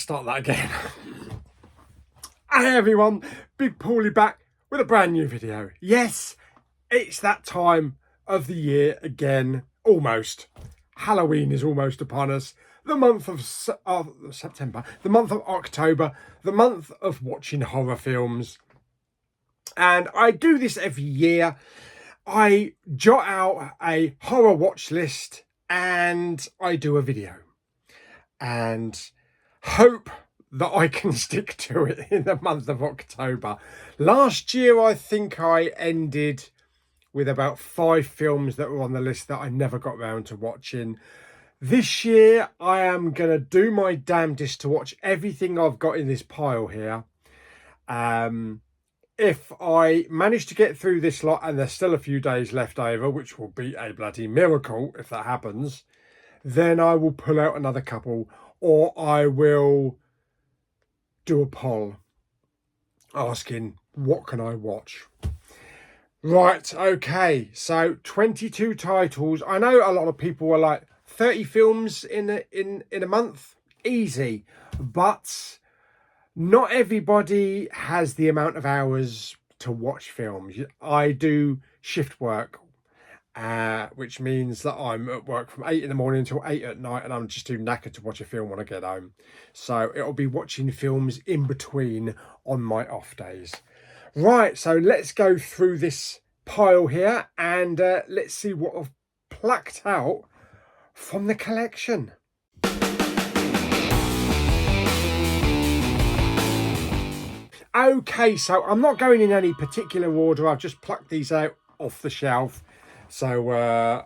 start that again. Hey everyone, Big Pauly back with a brand new video. Yes, it's that time of the year again, almost. Halloween is almost upon us. The month of September, the month of October, the month of watching horror films. And I do this every year. I jot out a horror watch list and I do a video. And hope that I can stick to it in the month of October. Last year, I think I ended with about 5 films that were on the list that I never got round to watching. This year, I am going to do my damnedest to watch everything I've got in this pile here. If I manage to get through this lot and there's still a few days left over, which will be a bloody miracle if that happens, then I will pull out another couple, or I will do a poll asking what can I watch. Right, okay, so 22 titles. I know a lot of people were like 30 films in a month, easy, but not everybody has the amount of hours to watch films. I do shift work, which means that I'm at work from 8 in the morning until 8 at night, and I'm just too knackered to watch a film when I get home. So it'll be watching films in between on my off days. Right, so let's go through this pile here and let's see what I've plucked out from the collection. Okay, so I'm not going in any particular order. I've just plucked these out off the shelf. So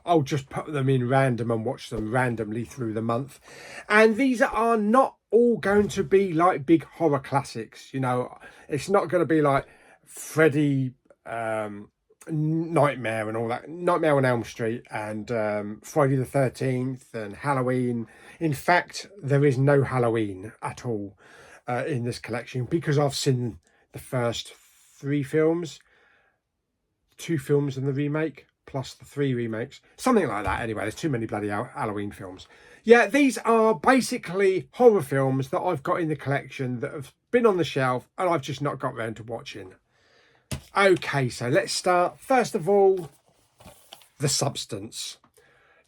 I'll just put them in random and watch them randomly through the month. And these are not all going to be like big horror classics. You know, it's not going to be like Freddy, Nightmare and all that. Nightmare on Elm Street and Friday the 13th and Halloween. In fact, there is no Halloween at all in this collection because I've seen the first 3 films. 2 films and the remake, plus the 3 remakes. Something like that anyway. There's too many bloody Halloween films. Yeah, these are basically horror films that I've got in the collection that have been on the shelf and I've just not got round to watching. Okay, so let's start. First of all, The Substance.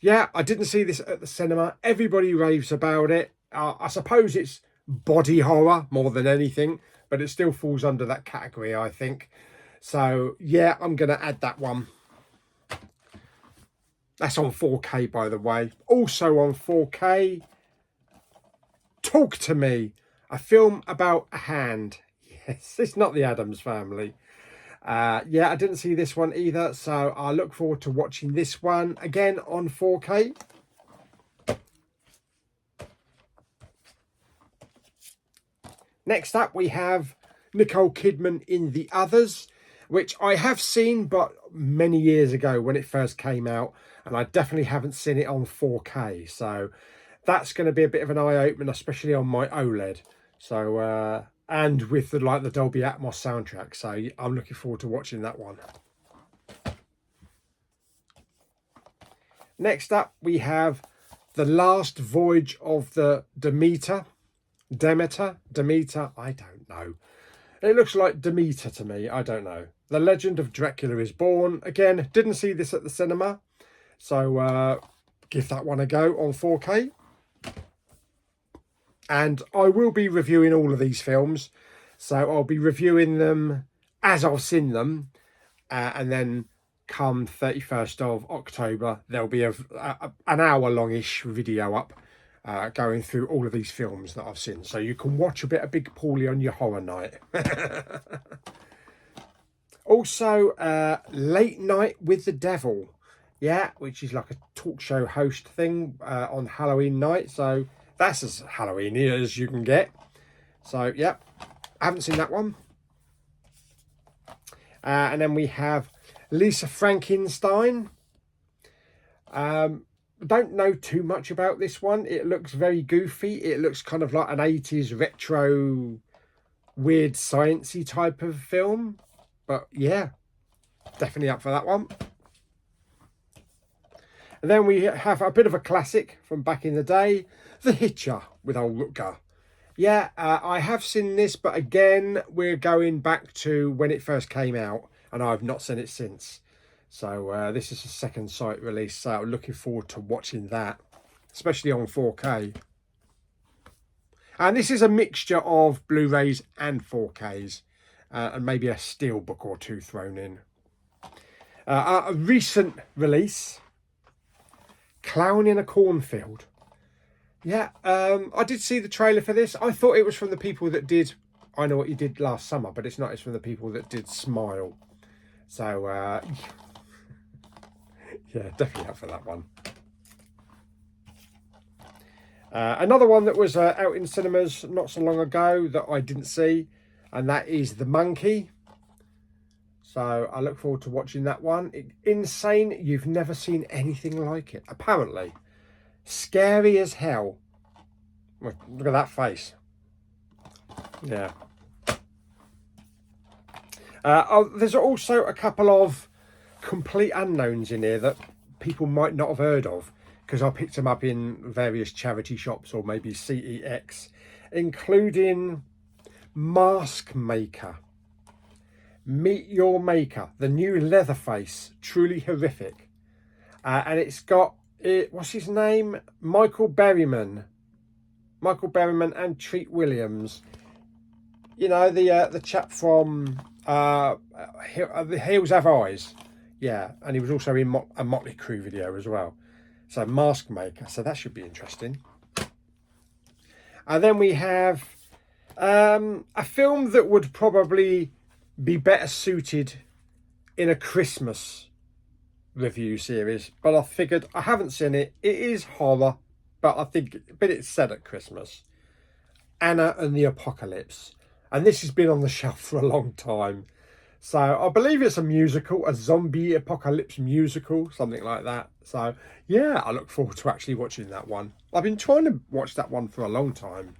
Yeah, I didn't see this at the cinema. Everybody raves about it. I suppose it's body horror more than anything, but it still falls under that category, I think. So, yeah, I'm going to add that one. That's on 4K, by the way. Also on 4K, Talk to Me, a film about a hand. Yes, it's not the Addams Family. Yeah, I didn't see this one either, so I look forward to watching this one again on 4K. Next up, we have Nicole Kidman in The Others, which I have seen, but many years ago when it first came out, and I definitely haven't seen it on 4K. So that's going to be a bit of an eye-opener, especially on my OLED. So, and with the Dolby Atmos soundtrack. So I'm looking forward to watching that one. Next up, we have The Last Voyage of the Demeter, I don't know. It looks like Demeter to me, I don't know. The Legend of Dracula is Born. Again, didn't see this at the cinema, so give that one a go on 4K. And I will be reviewing all of these films, so I'll be reviewing them as I've seen them, and then come 31st of October, there'll be an hour-long-ish video up going through all of these films that I've seen, so you can watch a bit of Big Pauly on your horror night. Also, Late Night with the Devil, yeah, which is like a talk show host thing on Halloween night, so that's as Halloween-y as you can get. So, yeah, I haven't seen that one. And then we have Lisa Frankenstein. Don't know too much about this one. It looks very goofy. It looks kind of like an 80s retro, weird sciencey type of film. But yeah, definitely up for that one. And then we have a bit of a classic from back in the day, The Hitcher with old Rutger. Yeah, I have seen this, but again, we're going back to when it first came out, and I've not seen it since. So this is a second site release, so I'm looking forward to watching that, especially on 4K. And this is a mixture of Blu-rays and 4Ks, and maybe a steelbook or two thrown in. A recent release, Clown in a Cornfield. Yeah, I did see the trailer for this. I thought it was from the people that did I Know What You Did Last Summer, but it's not. It's from the people that did Smile. So, yeah, definitely up for that one. Another one that was out in cinemas not so long ago that I didn't see, and that is The Monkey. So I look forward to watching that one. Insane. You've never seen anything like it, apparently. Scary as hell. Look at that face. Yeah. There's also a couple of complete unknowns in here that people might not have heard of, because I picked them up in various charity shops or maybe CEX, including Mask Maker. Meet Your Maker, the new Leatherface, truly horrific. And it's got what's his name? Michael Berryman and Treat Williams. You know, the chap from The Hills Have Eyes. Yeah, and he was also in a Motley Crue video as well. So Mask Maker, so that should be interesting. And then we have a film that would probably be better suited in a Christmas review series, but I figured, I haven't seen it. It is horror, but it's set at Christmas. Anna and the Apocalypse, and this has been on the shelf for a long time. So I believe it's a musical, a zombie apocalypse musical, something like that. So yeah, I look forward to actually watching that one. I've been trying to watch that one for a long time.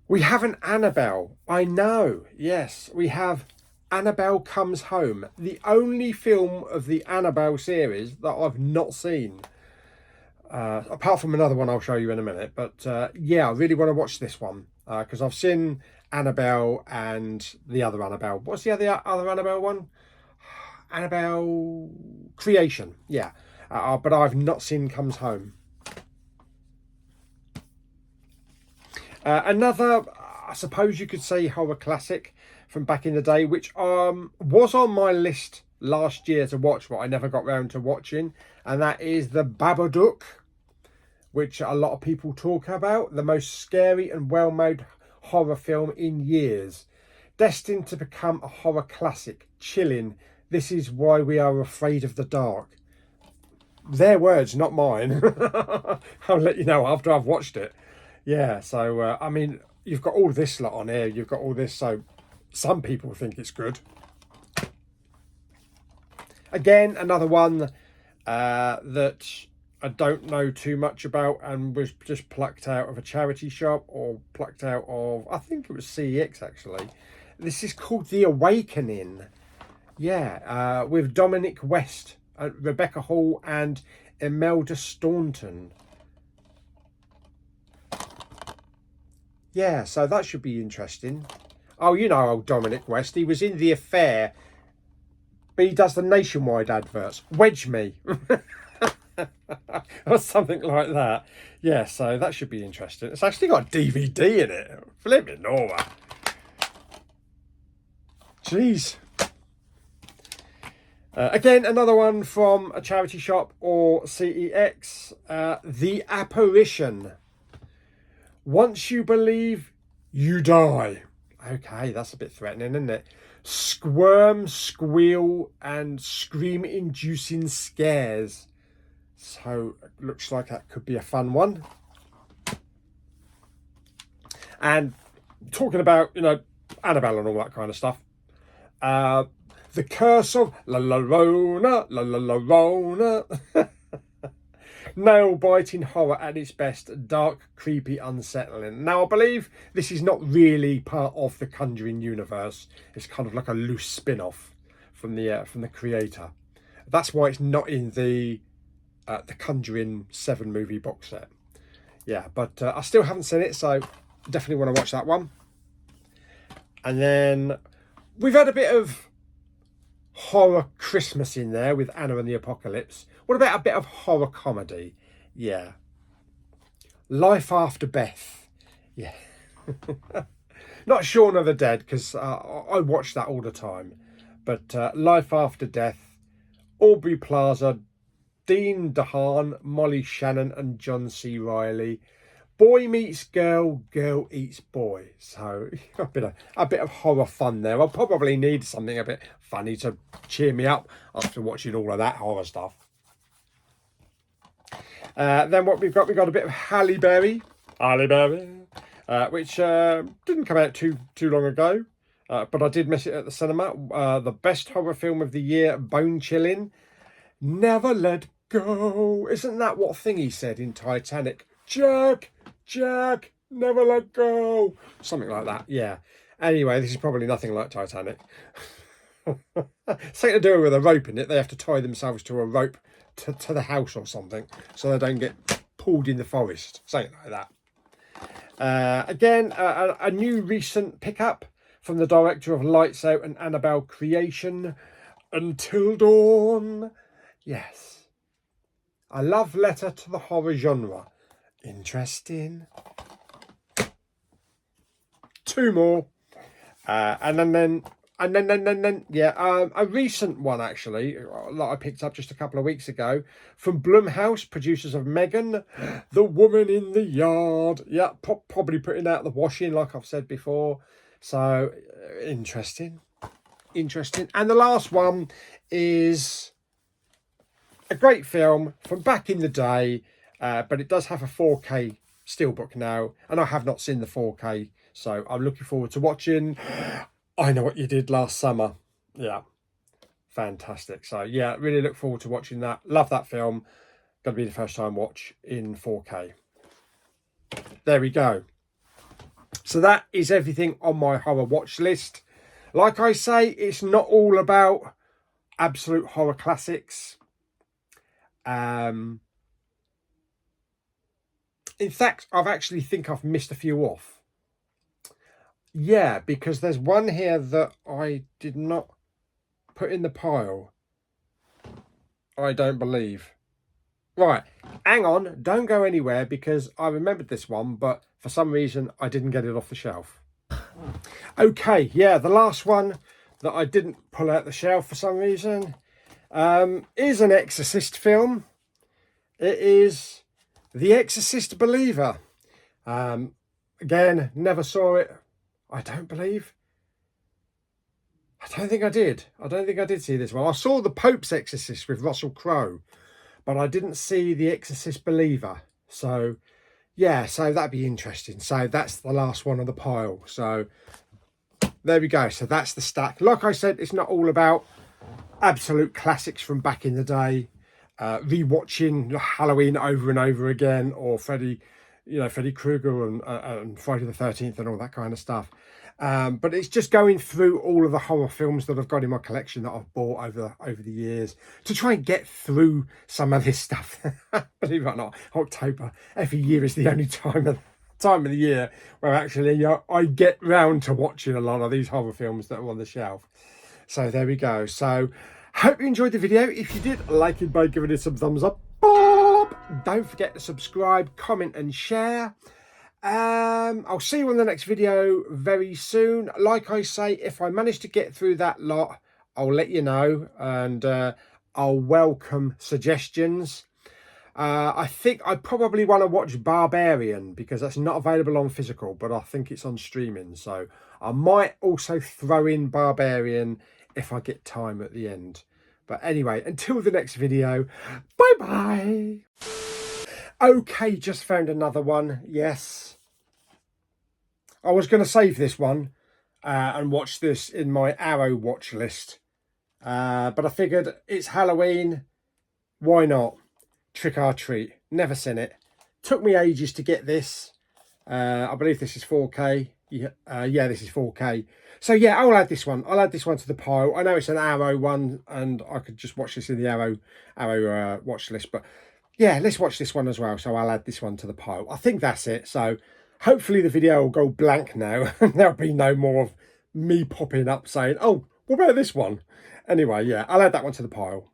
We have an Annabelle. I know, yes, we have Annabelle Comes Home, the only film of the Annabelle series that I've not seen. Apart from another one I'll show you in a minute. But yeah, I really want to watch this one because I've seen Annabelle and the other Annabelle. What's the other Annabelle one? Annabelle Creation. Yeah. But I've not seen Comes Home. Another, I suppose you could say, horror classic from back in the day, which was on my list last year to watch, but I never got round to watching, and that is The Babadook, which a lot of people talk about. The most scary and well-made horror film in years. Destined to become a horror classic. Chilling. This is why we are afraid of the dark. Their words, not mine. I'll let you know after I've watched it. Yeah, so, I mean, you've got all this lot on here. You've got all this, so some people think it's good. Again, another one that I don't know too much about and was just plucked out of a charity shop, or plucked out of, I think it was CEX actually. This is called The Awakening. Yeah, with Dominic West, Rebecca Hall and Imelda Staunton. Yeah, so that should be interesting. Oh, you know old Dominic West. He was in The Affair, but he does the nationwide adverts. Wedge Me. Or something like that. Yeah, so that should be interesting. It's actually got a DVD in it. Flipping over. Jeez. Again, another one from a charity shop or CEX. The Apparition. Once you believe, you die. Okay, that's a bit threatening, isn't it? Squirm, squeal, and scream-inducing scares. So, it looks like that could be a fun one. And talking about, you know, Annabelle and all that kind of stuff. The Curse of La Llorona, La Llorona. Nail-biting horror at its best, dark, creepy, unsettling. Now, I believe this is not really part of the Conjuring universe. It's kind of like a loose spin-off from the creator. That's why it's not in the Conjuring 7 movie box set. Yeah, but I still haven't seen it, so definitely want to watch that one. And then we've had a bit of horror Christmas in there with Anna and the Apocalypse. What about a bit of horror comedy? Yeah. Life After Beth. Yeah. Not Shaun of the Dead, because I watch that all the time. But Life After Death, Aubrey Plaza, Dean DeHaan, Molly Shannon and John C. Reilly. Boy meets girl, girl eats boy. So a bit of horror fun there. I'll probably need something a bit funny to cheer me up after watching all of that horror stuff. Then what we've got a bit of Halle Berry, which didn't come out too long ago, but I did miss it at the cinema. The best horror film of the year, bone chilling. Never let go. Isn't that what Thingy said in Titanic? Jack, never let go. Something like that, yeah. Anyway, this is probably nothing like Titanic. Something to do with a rope in it. They have to tie themselves to a rope to the house or something, so they don't get pulled in the forest. Something like that. Again, a new recent pickup from the director of Lights Out and Annabelle Creation, Until Dawn. Yes. A love letter to the horror genre. Interesting. Two more. And then, a recent one actually that I picked up just a couple of weeks ago from Blumhouse, producers of Megan, The Woman in the Yard. Yeah, probably putting out the washing, like I've said before. So interesting. And the last one is a great film from back in the day, but it does have a 4K steelbook now, and I have not seen the 4K, so I'm looking forward to watching I Know What You Did Last Summer. Yeah, fantastic. So yeah, really look forward to watching that. Love that film. Gonna be the first time watch in 4K. There we go. So that is everything on my horror watch list. Like I say, it's not all about absolute horror classics. In fact, I've missed a few off. Yeah, because there's one here that I did not put in the pile. I don't believe. Right, hang on, don't go anywhere, because I remembered this one, but for some reason I didn't get it off the shelf. Okay, yeah, the last one that I didn't pull out the shelf for some reason is an Exorcist film. It is The Exorcist Believer. Again, never saw it. I don't believe. I don't think I did. I don't think I did see this one. I saw The Pope's Exorcist with Russell Crowe, but I didn't see The Exorcist Believer. So, yeah, so that'd be interesting. So that's the last one of the pile. So there we go. So that's the stack. Like I said, it's not all about absolute classics from back in the day. Rewatching Halloween over and over again, or Freddy Krueger and Friday the 13th and all that kind of stuff. But it's just going through all of the horror films that I've got in my collection that I've bought over the years to try and get through some of this stuff. Believe it or not, October every year is the only time of the year where actually I get round to watching a lot of these horror films that are on the shelf. So there we go. So hope you enjoyed the video. If you did, like it by giving it some thumbs up. Don't forget to subscribe, comment and share. I'll see you on the next video very soon. Like I say, if I manage to get through that lot, I'll let you know, and I'll welcome suggestions. I think I probably want to watch Barbarian, because that's not available on physical, but I think it's on streaming. So I might also throw in Barbarian if I get time at the end. But anyway, until the next video, bye bye. Okay, just found another one. Yes, I was going to save this one and watch this in my Arrow watch list, but I figured it's Halloween, why not? Trick or Treat. Never seen it. Took me ages to get this. I believe this is 4K. Yeah, this is 4K. So yeah, I'll add this one. I'll add this one to the pile. I know it's an Arrow one, and I could just watch this in the Arrow watch list. But yeah, let's watch this one as well. So I'll add this one to the pile. I think that's it. So hopefully the video will go blank now. There'll be no more of me popping up saying, oh, what about this one? Anyway, yeah, I'll add that one to the pile.